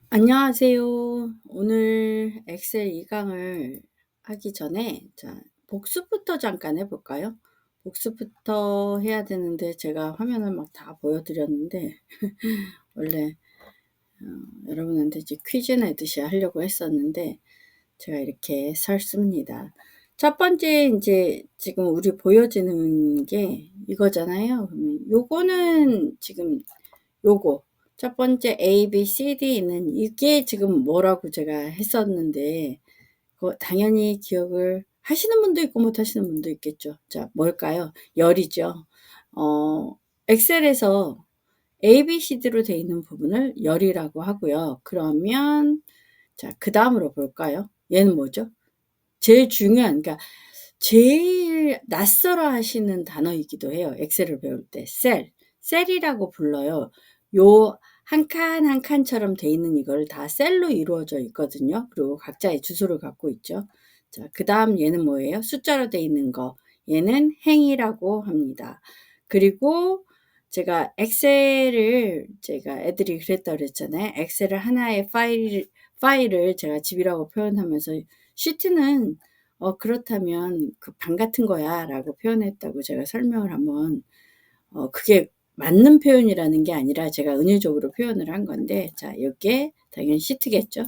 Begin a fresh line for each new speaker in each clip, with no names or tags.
안녕하세요. 오늘 엑셀 2강을 하기 전에 복습부터 잠깐 해볼까요? 복습부터 해야 되는데 제가 화면을 막 다 보여드렸는데 원래 여러분한테 이제 퀴즈 내듯이 하려고 했었는데 제가 이렇게 설습니다. 첫 번째 이제 지금 우리 보여지는 게 이거잖아요. 그러면 요거는 지금 요거 첫 번째 A, B, C, D는 이게 지금 뭐라고 제가 했었는데 당연히 기억을 하시는 분도 있고 못 하시는 분도 있겠죠. 자, 뭘까요? 열이죠. 엑셀에서 A, B, C, D로 되어 있는 부분을 열이라고 하고요. 그러면 자, 그 다음으로 볼까요? 얘는 뭐죠? 제일 중요한, 그러니까 제일 낯설어 하시는 단어이기도 해요. 엑셀을 배울 때. 셀이라고 불러요. 요 한 칸 한 칸처럼 돼 있는 이걸 다 셀로 이루어져 있거든요. 그리고 각자의 주소를 갖고 있죠. 자, 그 다음 얘는 뭐예요? 숫자로 돼 있는 거. 얘는 행이라고 합니다. 그리고 제가 엑셀을 제가 애들이 그랬다 그랬잖아요. 엑셀을 하나의 파일을 제가 집이라고 표현하면서 시트는 그렇다면 그 방 같은 거야 라고 표현했다고 제가 설명을 한번 그게 맞는 표현이라는 게 아니라 제가 은유적으로 표현을 한 건데 자, 이게 당연히 시트겠죠.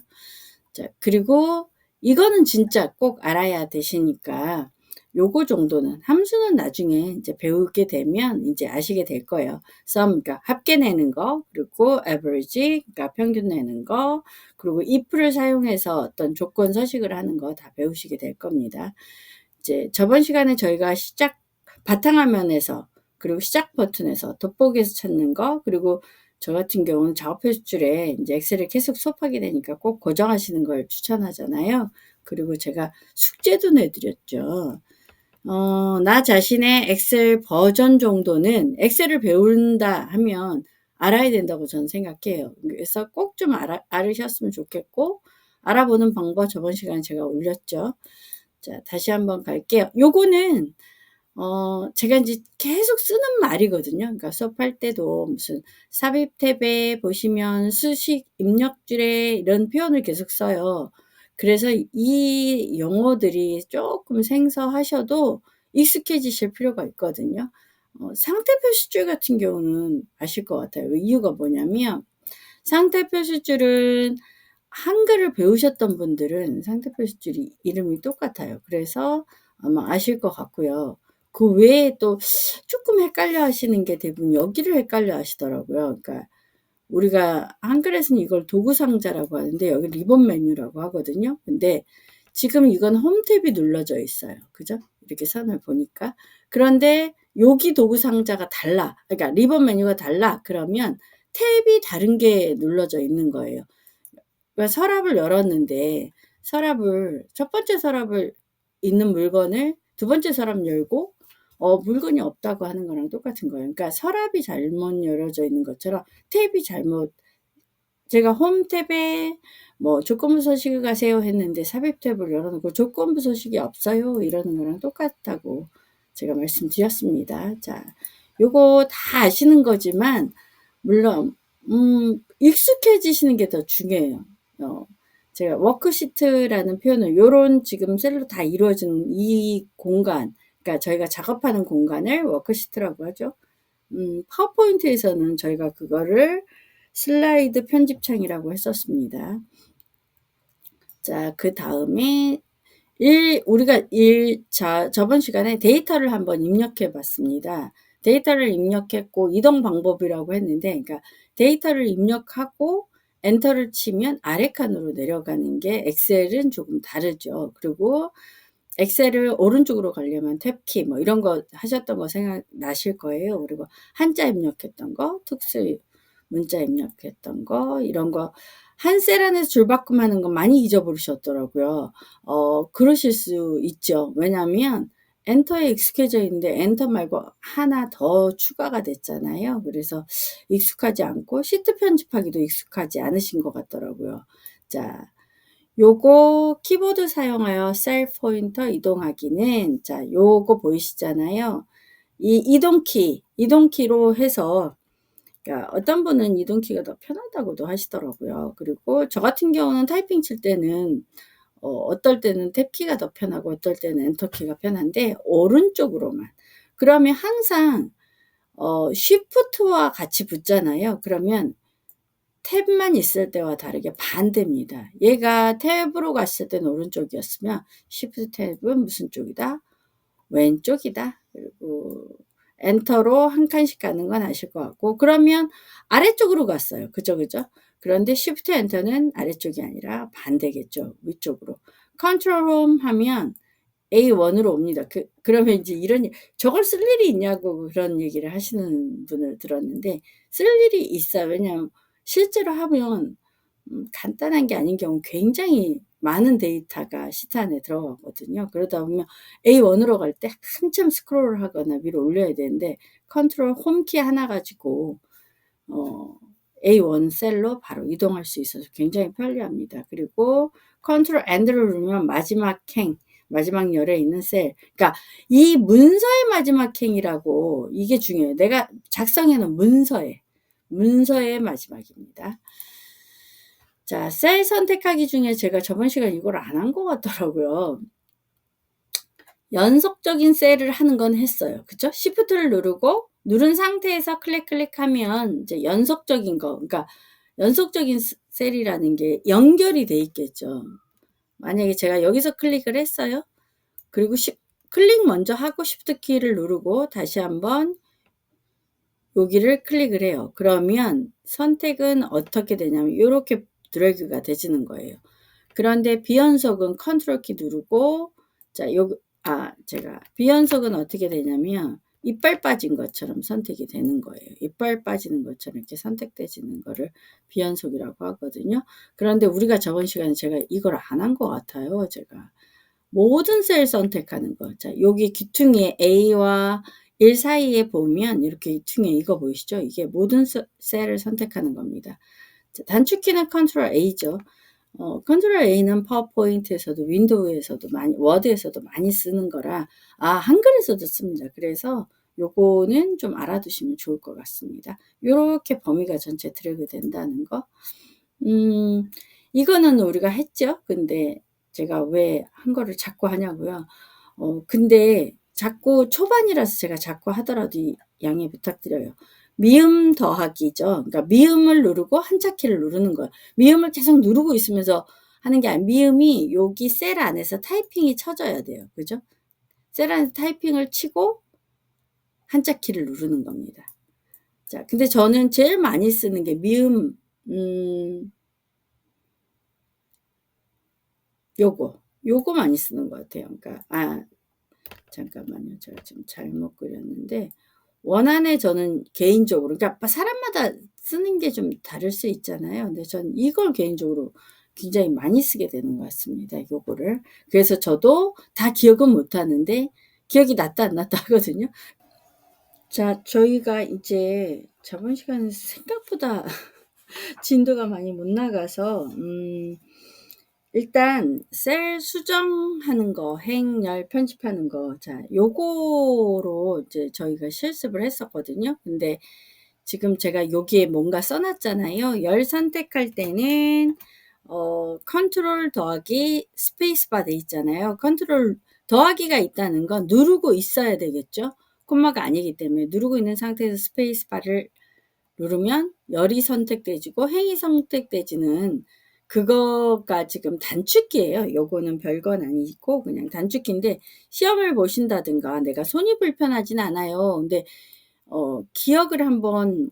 자, 그리고 이거는 진짜 꼭 알아야 되시니까 요거 정도는 함수는 나중에 이제 배우게 되면 이제 아시게 될 거예요. sum, 그러니까 합계 내는 거, 그리고 average, 그러니까 평균 내는 거, 그리고 if를 사용해서 어떤 조건 서식을 하는 거 다 배우시게 될 겁니다. 이제 저번 시간에 저희가 바탕화면에서 그리고 시작 버튼에서 돋보기에서 찾는 거, 그리고 저 같은 경우는 작업 표시줄에 이제 엑셀을 계속 수업하게 되니까 꼭 고정하시는 걸 추천하잖아요. 그리고 제가 숙제도 내드렸죠. 나 자신의 엑셀 버전 정도는 엑셀을 배운다 하면 알아야 된다고 저는 생각해요. 그래서 꼭 좀 알으셨으면 좋겠고, 알아보는 방법 저번 시간에 제가 올렸죠. 자, 다시 한번 갈게요. 요거는 제가 이제 계속 쓰는 말이거든요. 그러니까 수업할 때도 무슨 삽입 탭에 보시면 수식 입력줄에 이런 표현을 계속 써요. 그래서 이 용어들이 조금 생소하셔도 익숙해지실 필요가 있거든요. 상태 표시줄 같은 경우는 아실 것 같아요. 이유가 뭐냐면 상태 표시줄은 한글을 배우셨던 분들은 상태 표시줄이 이름이 똑같아요. 그래서 아마 아실 것 같고요. 그 외에 또 조금 헷갈려 하시는 게 대부분 여기를 헷갈려 하시더라고요. 그러니까 우리가 한글에서는 이걸 도구 상자라고 하는데 여기 리본 메뉴라고 하거든요. 근데 지금 이건 홈 탭이 눌러져 있어요. 그죠? 이렇게 선을 보니까. 그런데 여기 도구 상자가 달라. 그러니까 리본 메뉴가 달라. 그러면 탭이 다른 게 눌러져 있는 거예요. 그러니까 서랍을 열었는데 첫 번째 서랍을 있는 물건을 두 번째 서랍 열고 물건이 없다고 하는 거랑 똑같은 거예요. 그러니까 서랍이 잘못 열어져 있는 것처럼 탭이 잘못 제가 홈 탭에 뭐 조건부 서식을 가세요 했는데 삽입 탭을 열어놓고 조건부 서식이 없어요 이러는 거랑 똑같다고 제가 말씀드렸습니다. 자, 요거 다 아시는 거지만 물론 익숙해지시는 게 더 중요해요. 제가 워크시트라는 표현을 요런 지금 셀로 다 이루어진 이 공간, 그러니까 저희가 작업하는 공간을 워크시트라고 하죠. 파워포인트에서는 저희가 그거를 슬라이드 편집창이라고 했었습니다. 자, 그 다음에 우리가 저번 시간에 데이터를 한번 입력해 봤습니다. 데이터를 입력했고 이동 방법이라고 했는데, 그러니까 데이터를 입력하고 엔터를 치면 아래 칸으로 내려가는 게 엑셀은 조금 다르죠. 그리고 엑셀을 오른쪽으로 가려면 탭키 뭐 이런 거 하셨던 거 생각나실 거예요. 그리고 한자 입력했던 거, 특수 문자 입력했던 거, 이런 거 한 셀 안에서 줄바꿈하는 거 많이 잊어버리셨더라고요. 그러실 수 있죠. 왜냐하면 엔터에 익숙해져 있는데 엔터 말고 하나 더 추가가 됐잖아요. 그래서 익숙하지 않고 시트 편집하기도 익숙하지 않으신 것 같더라고요. 자, 요거 키보드 사용하여 셀 포인터 이동하기는 자 요거 보이시잖아요. 이 이동키로 해서 그러니까 어떤 분은 이동키가 더 편하다고도 하시더라고요. 그리고 저 같은 경우는 타이핑 칠 때는 어떨 때는 탭키가 더 편하고 어떨 때는 엔터키가 편한데 오른쪽으로만. 그러면 항상 쉬프트와 같이 붙잖아요. 그러면 탭만 있을 때와 다르게 반대입니다. 얘가 탭으로 갔을 때는 오른쪽이었으면 쉬프트 탭은 무슨 쪽이다? 왼쪽이다. 그리고 엔터로 한 칸씩 가는 건 아실 것 같고 그러면 아래쪽으로 갔어요. 그죠? 그런데 쉬프트 엔터는 아래쪽이 아니라 반대겠죠. 위쪽으로. 컨트롤 홈 하면 A1으로 옵니다. 그러면 이제 이런 저걸 쓸 일이 있냐고 그런 얘기를 하시는 분을 들었는데 쓸 일이 있어요. 왜냐하면 실제로 하면 간단한 게 아닌 경우 굉장히 많은 데이터가 시트 안에 들어가거든요. 그러다 보면 A1으로 갈 때 한참 스크롤을 하거나 위로 올려야 되는데 컨트롤 홈키 하나 가지고 A1 셀로 바로 이동할 수 있어서 굉장히 편리합니다. 그리고 컨트롤 N를 누르면 마지막 열에 있는 셀. 그러니까 이 문서의 마지막 행이라고 이게 중요해요. 내가 작성해 놓은 문서의 마지막입니다. 자, 셀 선택하기 중에 제가 저번 시간에 이걸 안 한 것 같더라고요. 연속적인 셀을 하는 건 했어요. 그쵸? 시프트를 누르고 누른 상태에서 클릭하면 이제 연속적인 거, 그러니까 연속적인 셀이라는 게 연결이 돼 있겠죠. 만약에 제가 여기서 클릭을 했어요. 그리고 클릭 먼저 하고 시프트 키를 누르고 다시 한번 여기를 클릭을 해요. 그러면 선택은 어떻게 되냐면 이렇게 드래그가 되지는 거예요. 그런데 비연속은 컨트롤 키 누르고 자, 제가 비연속은 어떻게 되냐면 이빨 빠진 것처럼 선택이 되는 거예요. 이빨 빠지는 것처럼 이렇게 선택되지는 거를 비연속이라고 하거든요. 그런데 우리가 저번 시간에 제가 이걸 안 한 것 같아요. 제가 모든 셀 선택하는 거. 자, 여기 귀퉁이에 A와 1 사이에 보면 이렇게 귀퉁이에 이거 보이시죠? 이게 모든 셀을 선택하는 겁니다. 자, 단축키는 컨트롤 A죠. 컨트롤 A는 파워포인트에서도 윈도우에서도 워드에서도 많이 쓰는 거라 한글에서도 씁니다. 그래서 요거는 좀 알아두시면 좋을 것 같습니다. 요렇게 범위가 전체 드래그 된다는 거. 이거는 우리가 했죠. 근데 제가 왜 한 거를 자꾸 하냐고요. 근데 자꾸 초반이라서 제가 자꾸 하더라도 양해 부탁드려요. 미음 더하기죠. 그러니까 미음을 누르고 한자키를 누르는 거예요. 미음을 계속 누르고 있으면서 하는 게 아니라 미음이 여기 셀 안에서 타이핑이 쳐져야 돼요. 그죠? 셀 안에서 타이핑을 치고 한자키를 누르는 겁니다. 자, 근데 저는 제일 많이 쓰는 게 미음, 요거 많이 쓰는 것 같아요. 그러니까, 잠깐만요. 제가 지금 잘못 그렸는데, 원안에 저는 개인적으로, 그러니까 사람마다 쓰는 게 좀 다를 수 있잖아요. 근데 전 이걸 개인적으로 굉장히 많이 쓰게 되는 것 같습니다. 요거를. 그래서 저도 다 기억은 못 하는데, 기억이 났다 안 났다 하거든요. 자, 저희가 이제 저번 시간에 생각보다 진도가 많이 못 나가서, 일단 셀 수정하는 거, 행렬 편집하는 거, 자, 요거로 이제 저희가 실습을 했었거든요. 근데 지금 제가 여기에 뭔가 써놨잖아요. 열 선택할 때는 컨트롤 더하기 스페이스바 돼 있잖아요. 컨트롤 더하기가 있다는 건 누르고 있어야 되겠죠. 콤마가 아니기 때문에 누르고 있는 상태에서 스페이스바를 누르면 열이 선택되지고 행이 선택되지는 그거가 지금 단축키예요. 요거는 별건 아니고 그냥 단축키인데 시험을 보신다든가 내가 손이 불편하진 않아요. 근데 기억을 한번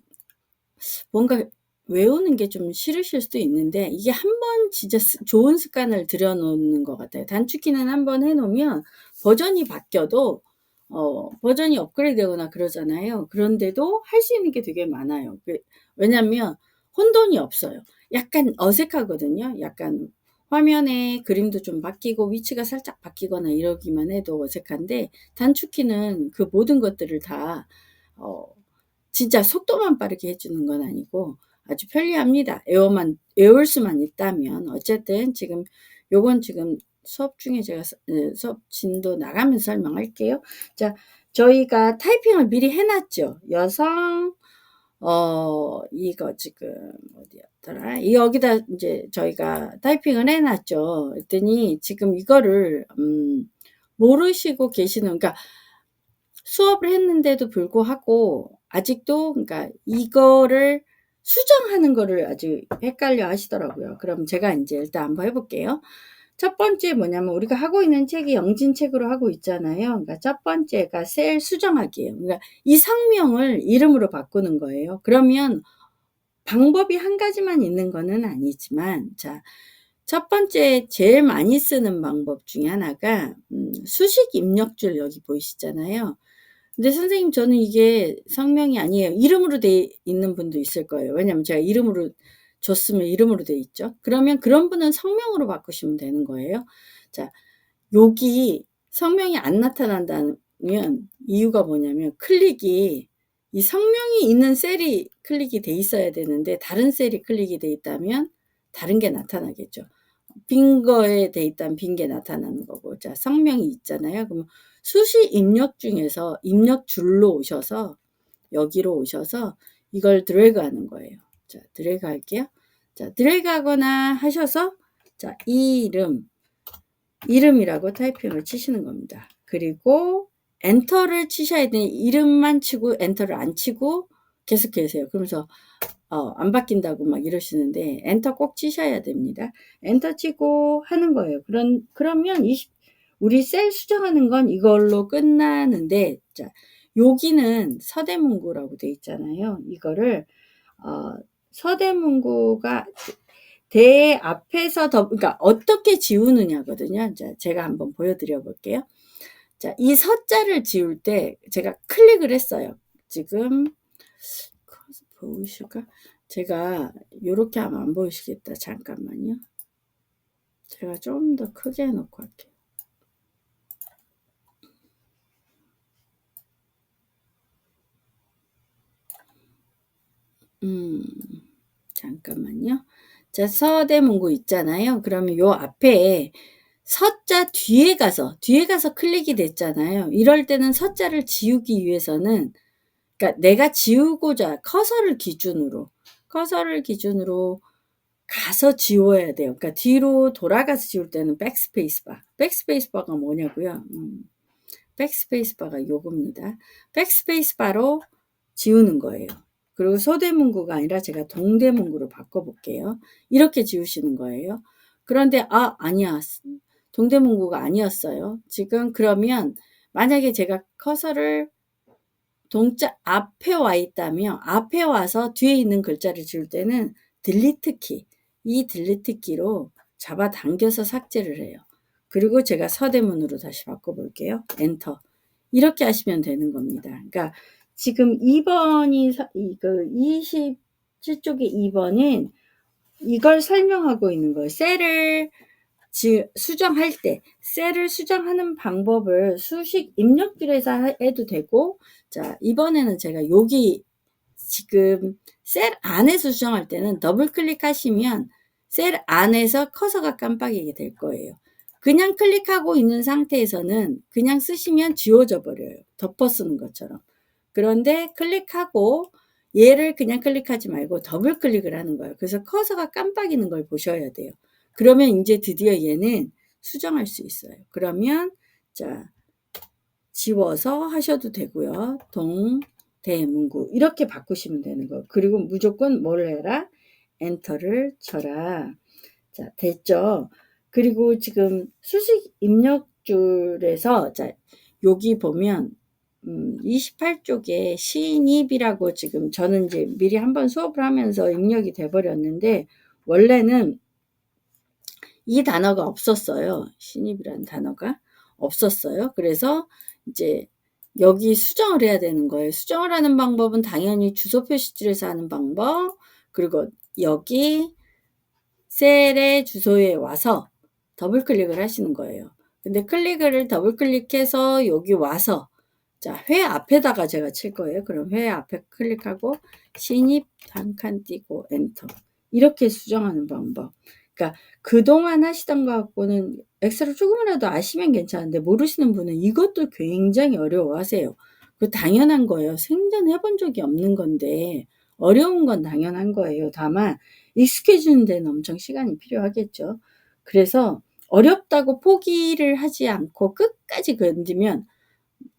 뭔가 외우는 게 좀 싫으실 수도 있는데 이게 한번 진짜 좋은 습관을 들여놓는 것 같아요. 단축키는 한번 해놓으면 버전이 바뀌어도 버전이 업그레이드 되거나 그러잖아요. 그런데도 할 수 있는 게 되게 많아요. 왜냐면 혼돈이 없어요. 약간 어색하거든요. 약간 화면에 그림도 좀 바뀌고 위치가 살짝 바뀌거나 이러기만 해도 어색한데 단축키는 그 모든 것들을 다 진짜 속도만 빠르게 해주는 건 아니고 아주 편리합니다. 외울 수만 있다면. 어쨌든 지금 요건 지금 수업 중에 제가 수업 진도 나가면서 설명할게요. 자, 저희가 타이핑을 미리 해놨죠. 여성, 이거 지금 어디였더라? 여기다 이제 저희가 타이핑을 해놨죠. 그랬더니 지금 이거를 모르시고 계시는, 그러니까 수업을 했는데도 불구하고 아직도, 그러니까 이거를 수정하는 거를 아주 헷갈려 하시더라고요. 그럼 제가 이제 일단 한번 해볼게요. 첫 번째 뭐냐면 우리가 하고 있는 책이 영진책으로 하고 있잖아요. 그러니까 첫 번째가 셀 수정하기예요. 그러니까 이 성명을 이름으로 바꾸는 거예요. 그러면 방법이 한 가지만 있는 거는 아니지만, 자, 첫 번째 제일 많이 쓰는 방법 중에 하나가 수식 입력줄 여기 보이시잖아요. 근데 선생님 저는 이게 성명이 아니에요. 이름으로 돼 있는 분도 있을 거예요. 왜냐면 제가 이름으로 줬으면 이름으로 돼 있죠. 그러면 그런 분은 성명으로 바꾸시면 되는 거예요. 자, 여기 성명이 안 나타난다면 이유가 뭐냐면 클릭이, 이 성명이 있는 셀이 클릭이 돼 있어야 되는데 다른 셀이 클릭이 돼 있다면 다른 게 나타나겠죠. 빈 거에 돼 있다면 빈 게 나타나는 거고. 자, 성명이 있잖아요. 그럼 수식 입력 중에서 입력줄로 오셔서 여기로 오셔서 이걸 드래그 하는 거예요. 자, 드래그 할게요. 자, 드래그 하거나 하셔서, 자, 이름이라고 타이핑을 치시는 겁니다. 그리고 엔터를 치셔야 돼요. 이름만 치고 엔터를 안 치고 계속 계세요. 그러면서 안 바뀐다고 막 이러시는데 엔터 꼭 치셔야 됩니다. 엔터 치고 하는 거예요. 그러면 우리 셀 수정하는 건 이걸로 끝나는데, 자, 여기는 서대문구라고 돼 있잖아요. 이거를 서대문구가 대 앞에서 그러니까 어떻게 지우느냐거든요. 자, 제가 한번 보여드려 볼게요. 자, 이 서자를 지울 때 제가 클릭을 했어요. 지금 보이실까? 제가 요렇게 하면 안 보이시겠다. 잠깐만요. 제가 좀 더 크게 해놓고 할게요. 잠깐만요. 자, 서대문구 있잖아요. 그러면 요 앞에 서자 뒤에 가서 클릭이 됐잖아요. 이럴 때는 서자를 지우기 위해서는, 그러니까 내가 지우고자 커서를 기준으로 가서 지워야 돼요. 그러니까 뒤로 돌아가서 지울 때는 백스페이스 바. 백스페이스 바가 뭐냐고요? 백스페이스 바가 요겁니다. 백스페이스 바로 지우는 거예요. 그리고 서대문구가 아니라 제가 동대문구로 바꿔볼게요. 이렇게 지우시는 거예요. 그런데 아니야. 동대문구가 아니었어요. 지금 그러면 만약에 제가 커서를 동자 앞에 와 있다면 앞에 와서 뒤에 있는 글자를 지울 때는 딜리트 키, 이 딜리트 키로 잡아당겨서 삭제를 해요. 그리고 제가 서대문으로 다시 바꿔볼게요. 엔터. 이렇게 하시면 되는 겁니다. 그러니까 지금 2번이 27쪽의 2번은 이걸 설명하고 있는 거예요. 셀을 수정할 때 셀을 수정하는 방법을 수식 입력줄에서 해도 되고, 자, 이번에는 제가 여기 지금 셀 안에서 수정할 때는 더블 클릭하시면 셀 안에서 커서가 깜빡이게 될 거예요. 그냥 클릭하고 있는 상태에서는 그냥 쓰시면 지워져 버려요. 덮어 쓰는 것처럼. 그런데 클릭하고 얘를 그냥 클릭하지 말고 더블 클릭을 하는 거예요. 그래서 커서가 깜빡이는 걸 보셔야 돼요. 그러면 이제 드디어 얘는 수정할 수 있어요. 그러면 자, 지워서 하셔도 되고요. 동대문구 이렇게 바꾸시면 되는 거예요. 그리고 무조건 뭘 해라? 엔터를 쳐라. 자, 됐죠? 그리고 지금 수식 입력줄에서, 자, 여기 보면 28쪽에 신입이라고, 지금 저는 이제 미리 한번 수업을 하면서 입력이 돼 버렸는데 원래는 이 단어가 없었어요. 신입이라는 단어가 없었어요. 그래서 이제 여기 수정을 해야 되는 거예요. 수정을 하는 방법은 당연히 주소 표시줄에서 하는 방법, 그리고 여기 셀의 주소에 와서 더블 클릭을 하시는 거예요. 근데 클릭을 더블 클릭해서 여기 와서, 자, 회 앞에다가 제가 칠 거예요. 그럼 회 앞에 클릭하고 신입 한 칸 띄고 엔터. 이렇게 수정하는 방법. 그러니까 그동안 하시던 거 갖고는 엑셀을 조금이라도 아시면 괜찮은데 모르시는 분은 이것도 굉장히 어려워하세요. 그 당연한 거예요. 생전해 본 적이 없는 건데 어려운 건 당연한 거예요. 다만 익숙해지는 데는 엄청 시간이 필요하겠죠. 그래서 어렵다고 포기를 하지 않고 끝까지 견디면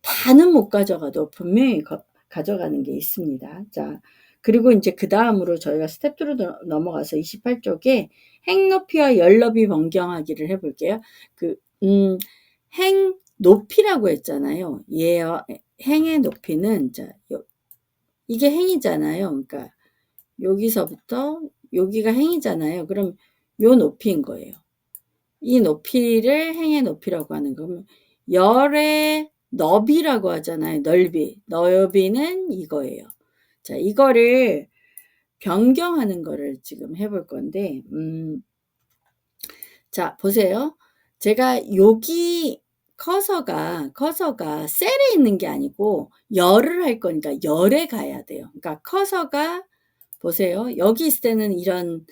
다는 못 가져가도 분명히 가져가는 게 있습니다. 자, 그리고 이제 그다음으로 저희가 스텝 2로 넘어가서 28쪽에 행 높이와 열 너비 변경하기를 해 볼게요. 행 높이라고 했잖아요. 행의 높이는 자, 이게 행이잖아요. 그러니까 여기서부터 여기가 행이잖아요. 그럼 요 높이인 거예요. 이 높이를 행의 높이라고 하는 거면 열의 너비라고 하잖아요. 넓이는 이거예요. 자, 이거를 변경하는 거를 지금 해볼 건데, 자, 보세요. 제가 여기 커서가 셀에 있는 게 아니고 열을 할 거니까 열에 가야 돼요. 그러니까 커서가 보세요. 여기 있을 때는 이런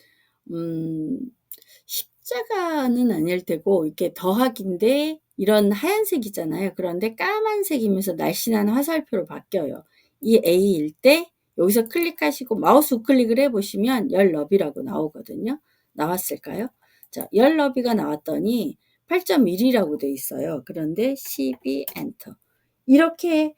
십자가는 아닐 테고 이렇게 더하기인데 이런 하얀색이잖아요. 그런데 까만색이면서 날씬한 화살표로 바뀌어요. 이 A일 때 여기서 클릭하시고 마우스 우클릭을 해보시면 열 너비라고 나오거든요. 나왔을까요? 자, 열 너비가 나왔더니 8.1이라고 돼 있어요. 그런데 12 엔터. 이렇게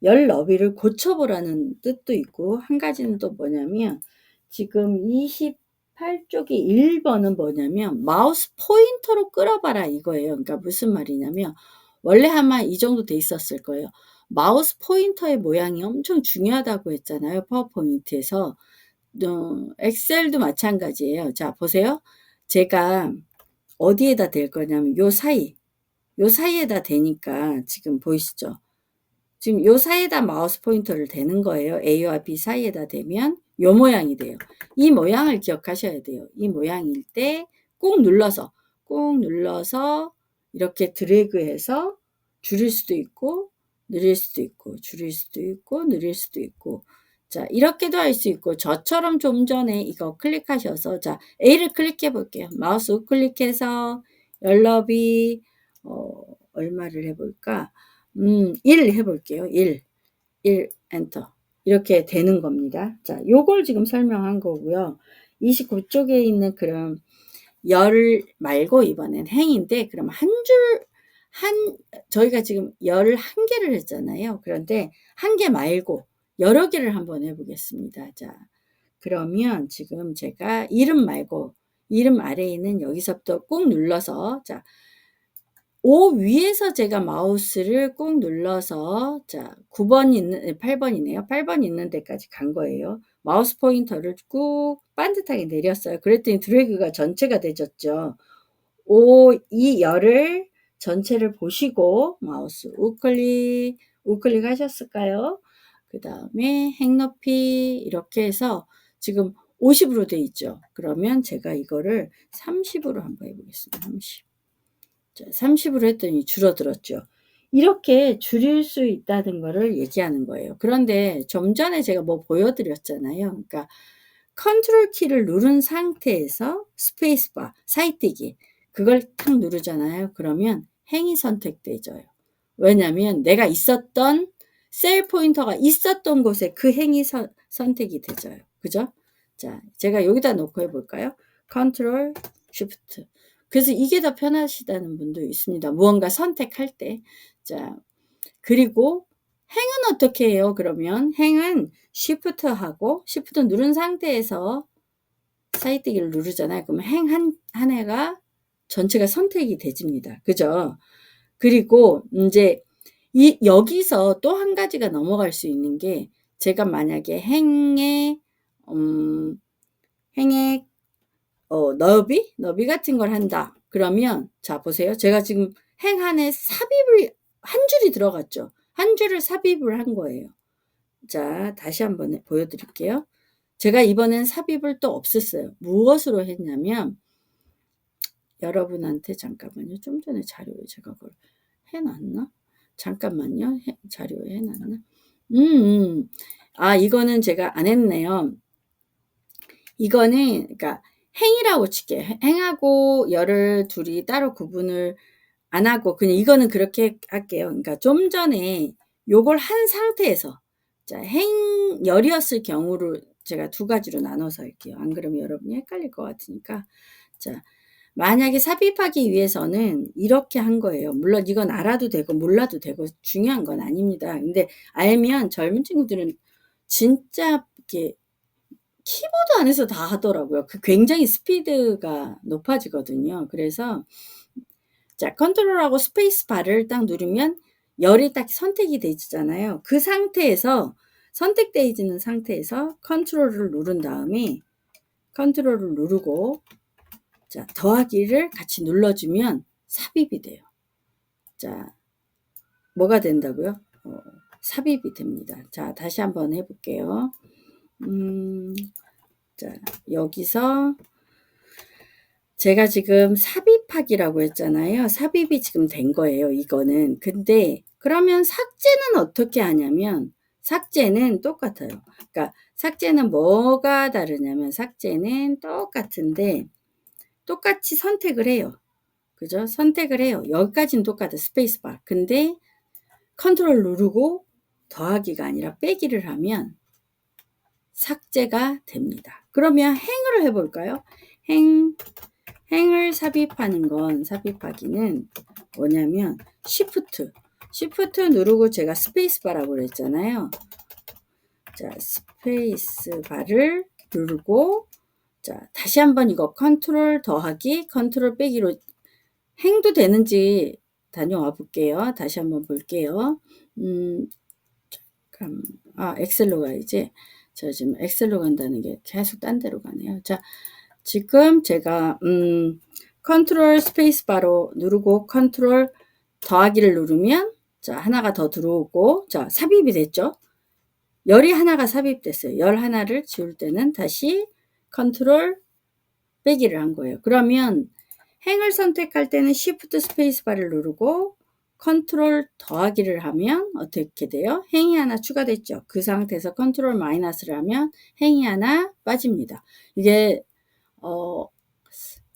열 너비를 고쳐보라는 뜻도 있고 한 가지는 또 뭐냐면 지금 28쪽의 1번은 뭐냐면 마우스 포인터로 끌어봐라 이거예요. 그러니까 무슨 말이냐면 원래 아마 이 정도 돼 있었을 거예요. 마우스 포인터의 모양이 엄청 중요하다고 했잖아요. 파워포인트에서. 엑셀도 마찬가지예요. 자, 보세요. 제가 어디에다 댈 거냐면 요 사이에다 대니까 지금 보이시죠? 지금 요 사이에다 마우스 포인터를 대는 거예요. A와 B 사이에다 대면 요 모양이 돼요. 이 모양을 기억하셔야 돼요. 이 모양일 때 꾹 눌러서 이렇게 드래그해서 줄일 수도 있고 늘릴 수도 있고 줄일 수도 있고 늘릴 수도 있고 자 이렇게도 할 수 있고 저처럼 좀 전에 이거 클릭하셔서 자 A를 클릭해 볼게요. 마우스 우클릭해서 열 너비 얼마를 해볼까? 1 해볼게요. 1 엔터. 이렇게 되는 겁니다. 자, 요걸 지금 설명한 거고요. 29쪽에 있는 그럼 열 말고 이번엔 행인데 그럼 저희가 지금 열을 한 개를 했잖아요. 그런데 한 개 말고 여러 개를 한번 해보겠습니다. 자, 그러면 지금 제가 이름 말고 이름 아래에 있는 여기서부터 꾹 눌러서 자, 5 위에서 제가 마우스를 꾹 눌러서 자 8번이네요. 8번 있는 데까지 간 거예요. 마우스 포인터를 꾹 반듯하게 내렸어요. 그랬더니 드래그가 전체가 되졌죠. 이 열을 전체를 보시고 마우스 우클릭 하셨을까요? 그 다음에 행 높이 이렇게 해서 지금 50으로 돼 있죠. 그러면 제가 이거를 30으로 한번 해보겠습니다. 30으로 했더니 줄어들었죠. 이렇게 줄일 수 있다는 거를 얘기하는 거예요. 그런데 좀 전에 제가 뭐 보여드렸잖아요. 그러니까 컨트롤 키를 누른 상태에서 스페이스바, 사이뜨기 그걸 탁 누르잖아요. 그러면 행이 선택되죠. 왜냐하면 내가 있었던 셀 포인터가 있었던 곳에 그 행이 선택이 되죠. 그죠? 자, 제가 여기다 놓고 해볼까요? 컨트롤 쉬프트 그래서 이게 더 편하시다는 분도 있습니다. 무언가 선택할 때. 자, 그리고 행은 어떻게 해요? 그러면 행은 Shift하고 Shift 누른 상태에서 사이뜨기를 누르잖아요. 그럼 행 한 해가 전체가 선택이 되집니다. 그죠? 그리고 이제 여기서 또 한 가지가 넘어갈 수 있는 게 제가 만약에 행의 너비 같은 걸 한다. 그러면 자 보세요. 제가 지금 행 안에 삽입을 한 줄이 들어갔죠. 한 줄을 삽입을 한 거예요. 자 다시 한번 보여드릴게요. 제가 이번엔 삽입을 또 없앴어요. 무엇으로 했냐면 여러분한테 잠깐만요. 좀 전에 자료에 제가 그걸 해놨나? 잠깐만요. 자료에 해놨나? 이거는 제가 안 했네요. 이거는 그러니까 행이라고 칠게요. 행하고 열을 둘이 따로 구분을 안 하고 그냥 이거는 그렇게 할게요. 그러니까 좀 전에 요걸 한 상태에서 자 행열이었을 경우를 제가 두 가지로 나눠서 할게요. 안 그러면 여러분이 헷갈릴 것 같으니까. 자 만약에 삽입하기 위해서는 이렇게 한 거예요. 물론 이건 알아도 되고 몰라도 되고 중요한 건 아닙니다. 근데 알면 젊은 친구들은 진짜 이렇게 키보드 안에서 다 하더라고요. 그 굉장히 스피드가 높아지거든요. 그래서 자 컨트롤하고 스페이스바를 딱 누르면 열이 딱 선택이 되잖아요. 그 상태에서 선택되어 있는 상태에서 컨트롤을 누른 다음에 컨트롤을 누르고 자 더하기를 같이 눌러주면 삽입이 돼요. 자 뭐가 된다고요? 삽입이 됩니다. 자 다시 한번 해볼게요. 자 여기서 제가 지금 삽입하기라고 했잖아요. 삽입이 지금 된 거예요. 이거는. 근데 그러면 삭제는 어떻게 하냐면 삭제는 똑같아요. 그러니까 삭제는 뭐가 다르냐면 삭제는 똑같은데 똑같이 선택을 해요. 그죠? 선택을 해요. 여기까지는 똑같아. 스페이스바. 근데 컨트롤 누르고 더하기가 아니라 빼기를 하면 삭제가 됩니다. 그러면 행을 해볼까요? 행을 삽입하는 건 삽입하기는 뭐냐면 Shift 누르고 제가 스페이스바라고 그랬잖아요. 자 스페이스바를 누르고 자 다시 한번 이거 컨트롤 더하기 컨트롤 빼기로 행도 되는지 다녀와 볼게요. 다시 한번 볼게요. 잠깐 엑셀로 가야지. 저 지금 엑셀로 간다는 게 계속 딴 데로 가네요. 자 지금 제가 컨트롤 스페이스바로 누르고 컨트롤 더하기를 누르면 자 하나가 더 들어오고 자 삽입이 됐죠. 열이 하나가 삽입됐어요. 열 하나를 지울 때는 다시 컨트롤 빼기를 한 거예요. 그러면 행을 선택할 때는 Shift 스페이스바를 누르고 컨트롤 더하기를 하면 어떻게 돼요? 행이 하나 추가됐죠. 그 상태에서 컨트롤 마이너스를 하면 행이 하나 빠집니다. 이게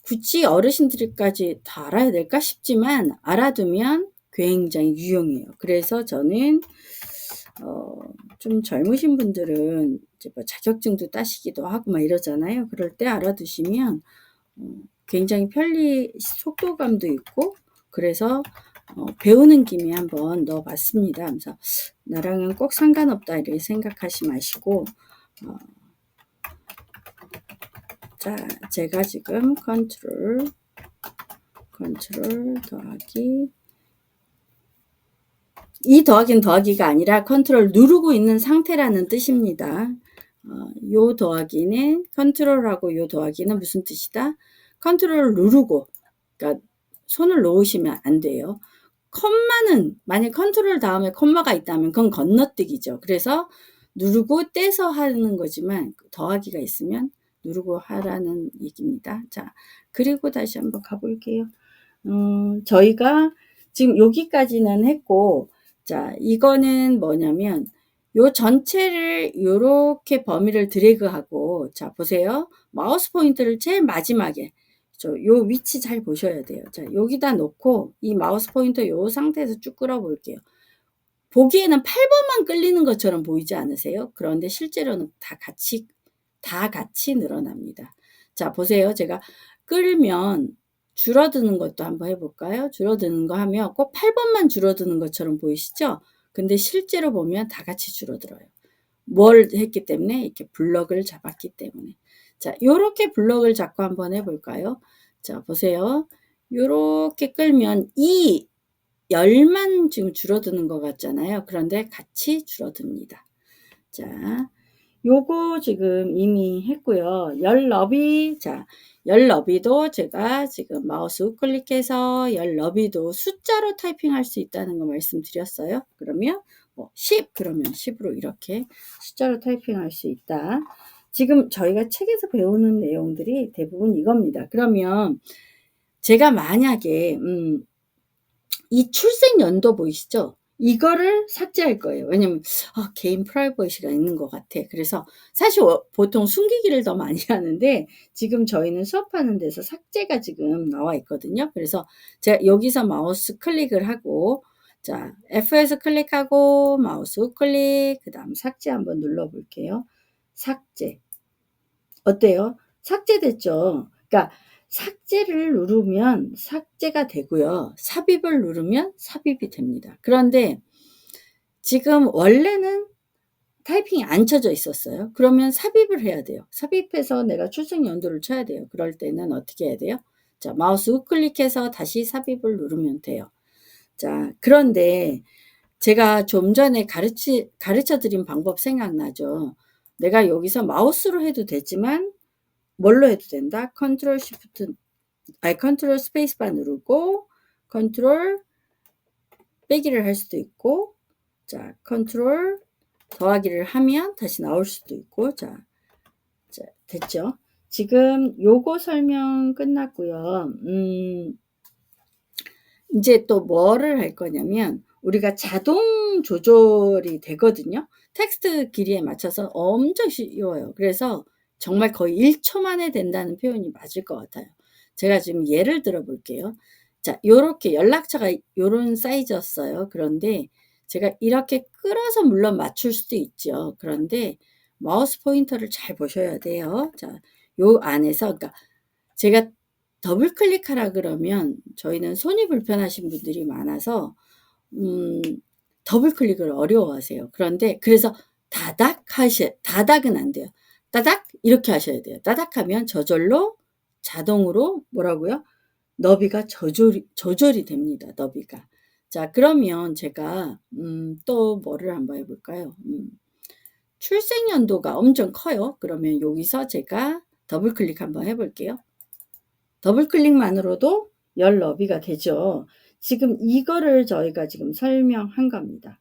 굳이 어르신들까지 다 알아야 될까 싶지만 알아두면 굉장히 유용해요. 그래서 저는 좀 젊으신 분들은 이제 뭐 자격증도 따시기도 하고 막 이러잖아요. 그럴 때 알아두시면 굉장히 속도감도 있고 그래서 배우는 김에 한번 넣어봤습니다. 그래서 나랑은 꼭 상관없다 이렇게 생각하지 마시고 자 제가 지금 컨트롤 더하기 이 더하기는 더하기가 아니라 컨트롤 누르고 있는 상태라는 뜻입니다. 요 더하기는 컨트롤하고 요 더하기는 무슨 뜻이다? 컨트롤을 누르고 그러니까 손을 놓으시면 안 돼요. 콤마는 만약 컨트롤 다음에 콤마가 있다면 그건 건너뛰기죠. 그래서 누르고 떼서 하는 거지만 더하기가 있으면 누르고 하라는 얘기입니다. 자 그리고 다시 한번 가볼게요. 저희가 지금 여기까지는 했고 자 이거는 뭐냐면 요 전체를 요렇게 범위를 드래그하고 자 보세요. 마우스 포인터를 제일 마지막에 요 위치 잘 보셔야 돼요. 자 여기다 놓고 이 마우스 포인터 요 상태에서 쭉 끌어볼게요. 보기에는 8번만 끌리는 것처럼 보이지 않으세요? 그런데 실제로는 다 같이 늘어납니다. 자 보세요. 제가 끌면 줄어드는 것도 한번 해볼까요? 줄어드는 거 하면 꼭 8번만 줄어드는 것처럼 보이시죠? 근데 실제로 보면 다 같이 줄어들어요. 뭘 했기 때문에? 이렇게 블럭을 잡았기 때문에. 자, 요렇게 블럭을 잡고 한번 해볼까요? 자, 보세요. 요렇게 끌면 이 열만 지금 줄어드는 것 같잖아요. 그런데 같이 줄어듭니다. 자, 요거 지금 이미 했고요. 열 너비, 자, 열 너비도 제가 지금 마우스 우클릭해서 열 너비도 숫자로 타이핑할 수 있다는 거 말씀드렸어요. 그러면 뭐 10, 그러면 10으로 이렇게 숫자로 타이핑할 수 있다. 지금 저희가 책에서 배우는 내용들이 대부분 이겁니다. 그러면 제가 만약에 이 출생 연도 보이시죠? 이거를 삭제할 거예요. 왜냐면 개인 프라이버시가 있는 것 같아. 그래서 사실 보통 숨기기를 더 많이 하는데 지금 저희는 수업하는 데서 삭제가 지금 나와 있거든요. 그래서 제가 여기서 마우스 클릭을 하고, 자, F에서 클릭하고 마우스 우클릭, 그 다음 삭제 한번 눌러볼게요. 삭제. 어때요? 삭제됐죠? 그러니까 삭제를 누르면 삭제가 되고요. 삽입을 누르면 삽입이 됩니다. 그런데 지금 원래는 타이핑이 안 쳐져 있었어요. 그러면 삽입을 해야 돼요. 삽입해서 내가 출석 연도를 쳐야 돼요. 그럴 때는 어떻게 해야 돼요? 자, 마우스 우클릭해서 다시 삽입을 누르면 돼요. 자, 그런데 제가 좀 전에 가르쳐 드린 방법 생각나죠? 내가 여기서 마우스로 해도 되지만 뭘로 해도 된다? 컨트롤 스페이스바 누르고 컨트롤 빼기를 할 수도 있고, 자, 컨트롤 더하기를 하면 다시 나올 수도 있고, 자, 됐죠? 지금 요거 설명 끝났고요. 이제 또 뭐를 할 거냐면 우리가 자동 조절이 되거든요. 텍스트 길이에 맞춰서 엄청 쉬워요. 그래서 정말 거의 1초 만에 된다는 표현이 맞을 것 같아요. 제가 지금 예를 들어 볼게요. 자, 요렇게 연락처가 요런 사이즈였어요. 그런데 제가 이렇게 끌어서 물론 맞출 수도 있죠. 그런데 마우스 포인터를 잘 보셔야 돼요. 자, 요 안에서, 그러니까 제가 더블 클릭하라 그러면 저희는 손이 불편하신 분들이 많아서 더블 클릭을 어려워하세요. 그런데 그래서 다닥은 안 돼요. 따닥 이렇게 하셔야 돼요. 따닥하면 저절로 자동으로 뭐라고요? 너비가 조절이 됩니다. 너비가. 자, 그러면 제가 또 뭐를 한번 해볼까요? 출생 연도가 엄청 커요. 그러면 여기서 제가 더블 클릭 한번 해볼게요. 더블 클릭만으로도 열 너비가 되죠. 지금 이거를 저희가 지금 설명한 겁니다.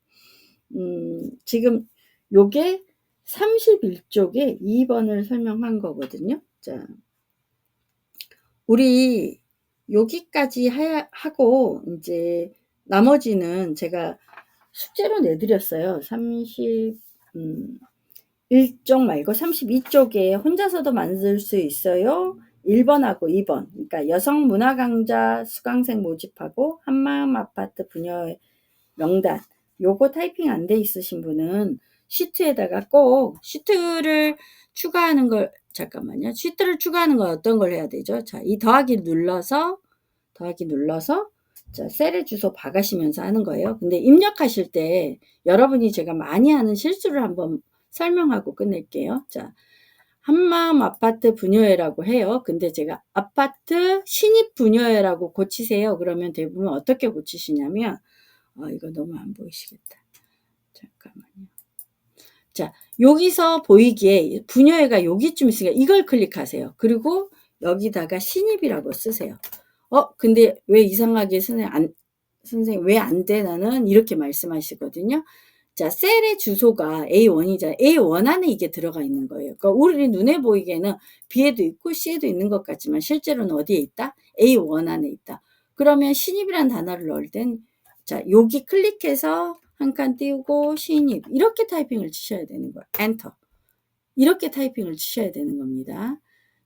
지금 요게 31쪽에 2번을 설명한 거거든요. 자, 우리 여기까지 하고 이제 나머지는 제가 숙제로 내드렸어요. 31쪽 말고 32쪽에 혼자서도 만들 수 있어요. 1번하고 2번. 그러니까 여성 문화 강좌 수강생 모집하고 한마음 아파트 부녀의 명단. 요거 타이핑 안 돼 있으신 분은 시트에다가 꼭 시트를 추가하는 걸, 잠깐만요. 시트를 추가하는 건 어떤 걸 해야 되죠? 자, 이 더하기 눌러서 자, 셀의 주소 박으시면서 하는 거예요. 근데 입력하실 때 여러분이 제가 많이 하는 실수를 한번 설명하고 끝낼게요. 자, 한마음 아파트 부녀회라고 해요. 근데 제가 아파트 신입 부녀회라고 고치세요. 그러면 대부분 어떻게 고치시냐면, 이거 너무 안 보이시겠다. 잠깐만요. 자, 여기서 보이기에 부녀회가 여기쯤 있으니까 이걸 클릭하세요. 그리고 여기다가 신입이라고 쓰세요. 근데 왜 이상하게 선생님 왜 안 돼? 나는 이렇게 말씀하시거든요. 자, 셀의 주소가 A1이잖아요. A1 안에 이게 들어가 있는 거예요. 그러니까 우리 눈에 보이기에는 B에도 있고 C에도 있는 것 같지만 실제로는 어디에 있다? A1 안에 있다. 그러면 신입이라는 단어를 넣을 땐, 자, 여기 클릭해서 한 칸 띄우고 신입 이렇게 타이핑을 치셔야 되는 거예요. 엔터. 이렇게 타이핑을 치셔야 되는 겁니다.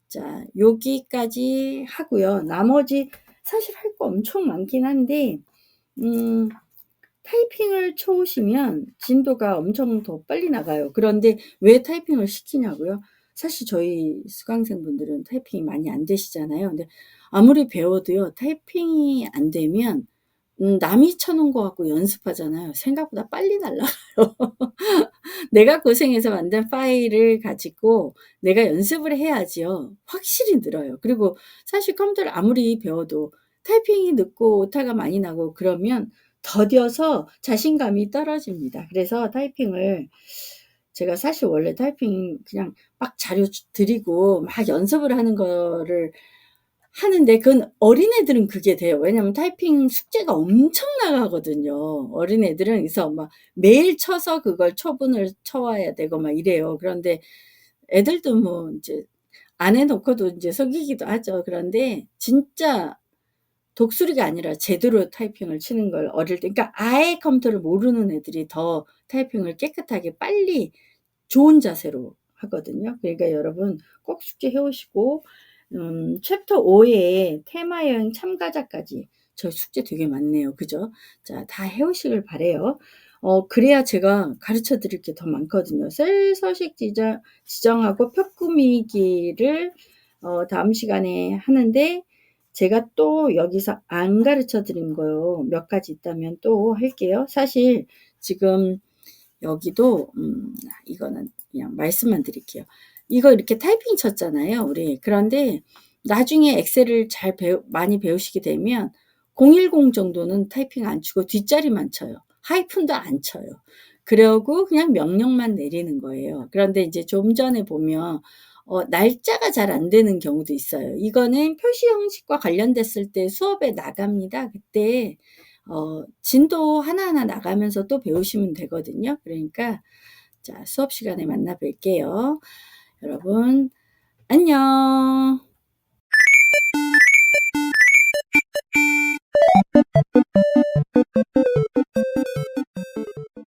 자, 여기까지 하고요. 나머지 사실 할 거 엄청 많긴 한데 타이핑을 쳐오시면 진도가 엄청 더 빨리 나가요. 그런데 왜 타이핑을 시키냐고요? 사실 저희 수강생분들은 타이핑이 많이 안 되시잖아요. 근데 아무리 배워도요, 타이핑이 안 되면 남이 쳐놓은 거 갖고 연습하잖아요. 생각보다 빨리 날아가요. 내가 고생해서 만든 파일을 가지고 내가 연습을 해야지요. 확실히 늘어요. 그리고 사실 컴퓨터를 아무리 배워도 타이핑이 늦고 오타가 많이 나고 그러면 더뎌서 자신감이 떨어집니다. 그래서 타이핑을 제가 사실 원래 타이핑 그냥 막 자료 드리고 막 연습을 하는 거를 하는데 그건 어린애들은 그게 돼요. 왜냐면 타이핑 숙제가 엄청 나가거든요. 어린애들은 그래서 막 매일 쳐서 그걸 초분을 쳐와야 되고 막 이래요. 그런데 애들도 뭐 이제 안 해놓고도 이제 속이기도 하죠. 그런데 진짜 독수리가 아니라 제대로 타이핑을 치는 걸 어릴 때, 그러니까 아예 컴퓨터를 모르는 애들이 더 타이핑을 깨끗하게 빨리 좋은 자세로 하거든요. 그러니까 여러분 꼭 숙제해 오시고 챕터 5에 테마 여행 참가자까지 저 숙제 되게 많네요. 그죠? 자, 다 해 오시길 바라요. 그래야 제가 가르쳐 드릴 게 더 많거든요. 셀 서식 지정하고 표 꾸미기를 다음 시간에 하는데, 제가 또 여기서 안 가르쳐 드린 거 몇 가지 있다면 또 할게요. 사실 지금 여기도 이거는 그냥 말씀만 드릴게요. 이거 이렇게 타이핑 쳤잖아요, 우리. 그런데 나중에 엑셀을 많이 배우시게 되면 010 정도는 타이핑 안 치고 뒷자리만 쳐요. 하이픈도 안 쳐요. 그러고 그냥 명령만 내리는 거예요. 그런데 이제 좀 전에 보면 날짜가 잘 안 되는 경우도 있어요. 이거는 표시 형식과 관련됐을 때 수업에 나갑니다. 그때 진도 하나하나 나가면서 또 배우시면 되거든요. 그러니까 자, 수업 시간에 만나 뵐게요. 여러분 안녕.